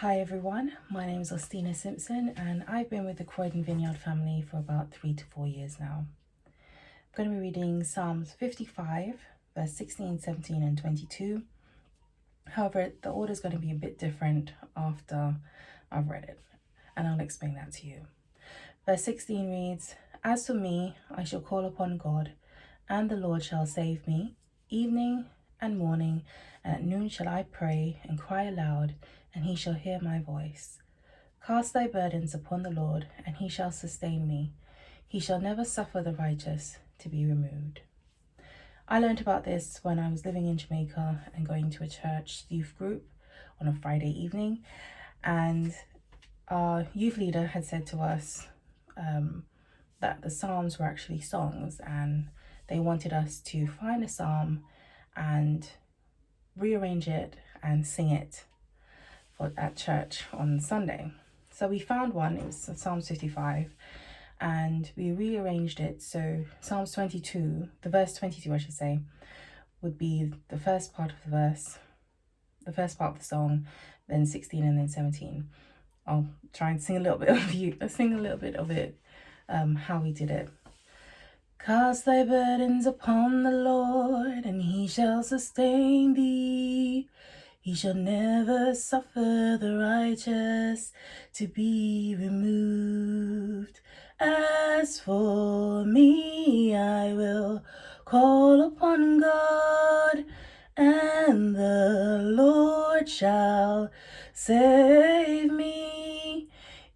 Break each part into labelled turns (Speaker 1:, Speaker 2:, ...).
Speaker 1: Hi everyone, my name is Austina Simpson and I've been with the Croydon Vineyard family for about 3 to 4 years now. I'm going to be reading Psalms 55, verse 16, 17 and 22. However, the order is going to be a bit different after I've read it, and I'll explain that to you. Verse 16 reads, "As for me, I shall call upon God, and the Lord shall save me. Evening and morning, and at noon shall I pray and cry aloud, and he shall hear my voice. Cast thy burdens upon the Lord, and he shall sustain me. He shall never suffer the righteous to be removed." I learned about this when I was living in Jamaica and going to a church youth group on a Friday evening, and our youth leader had said to us that the Psalms were actually songs, and they wanted us to find a psalm and rearrange it and sing it at church on Sunday. So we found one. It was Psalms 55, and we rearranged it. So Psalms 22, the verse 22 I should say, would be the first part of the verse, the first part of the song, then 16 and then 17. I'll try and sing a little bit of it how we did it. Cast thy burdens upon the Lord, and he shall sustain thee. He shall never suffer the righteous to be removed. As for me, I will call upon God, and the Lord shall save me.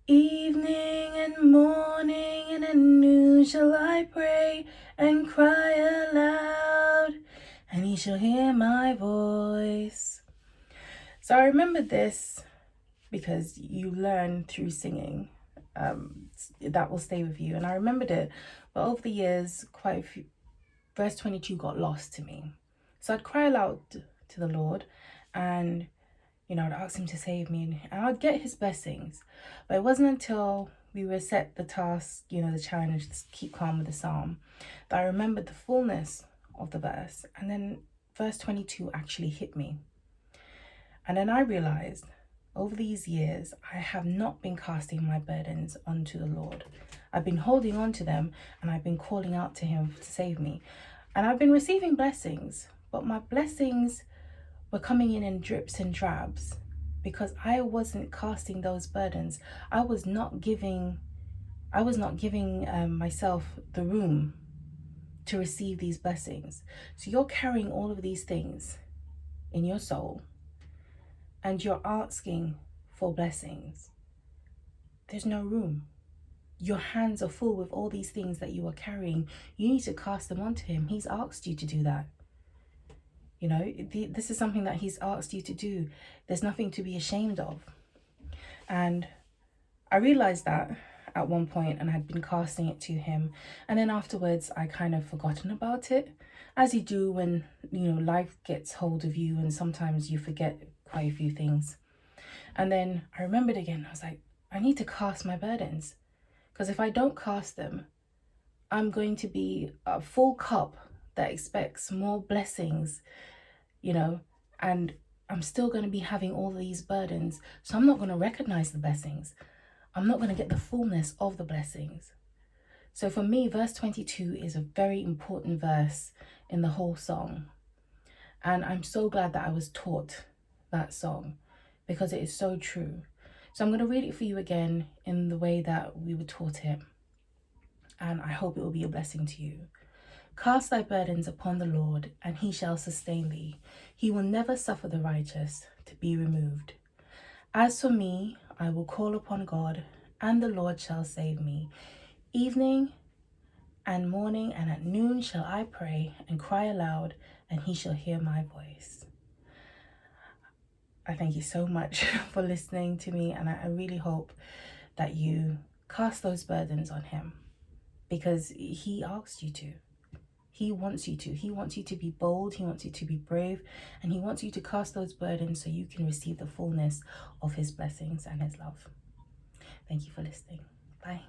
Speaker 1: Evening and morning and at noon shall I pray and cry aloud, and he shall hear my voice. So I remembered this because you learn through singing. That will stay with you. And I remembered it, but over the years, verse 22 got lost to me. So I'd cry aloud to the Lord, and I'd ask him to save me, and I'd get his blessings. But it wasn't until we were set the task, the challenge to keep calm with the psalm, that I remembered the fullness of the verse. And then verse 22 actually hit me. And then I realized over these years, I have not been casting my burdens onto the Lord. I've been holding on to them, and I've been calling out to him to save me. And I've been receiving blessings, but my blessings were coming in drips and drabs because I wasn't casting those burdens. I was not giving myself the room to receive these blessings. So you're carrying all of these things in your soul, and you're asking for blessings. There's no room. Your hands are full with all these things that you are carrying. You need to cast them onto him. He's asked you to do that. This is something that he's asked you to do. There's nothing to be ashamed of. And I realized that at one point, and I had been casting it to him. And then afterwards, I kind of forgotten about it, as you do when, life gets hold of you, and sometimes you forget quite a few things. And then I remembered again. I was like, I need to cast my burdens, because if I don't cast them, I'm going to be a full cup that expects more blessings, and I'm still going to be having all these burdens. So I'm not going to recognize the blessings. I'm not going to get the fullness of the blessings. So for me, verse 22 is a very important verse in the whole song. And I'm so glad that I was taught that song, because it is so true. So I'm going to read it for you again in the way that we were taught it. And I hope it will be a blessing to you. Cast thy burdens upon the Lord, and he shall sustain thee. He will never suffer the righteous to be removed. As for me, I will call upon God, and the Lord shall save me. Evening and morning and at noon shall I pray and cry aloud, and he shall hear my voice. I thank you so much for listening to me, and I really hope that you cast those burdens on him, because he asked you to. He wants you to. He wants you to be bold. He wants you to be brave. And he wants you to cast those burdens so you can receive the fullness of his blessings and his love. Thank you for listening. Bye.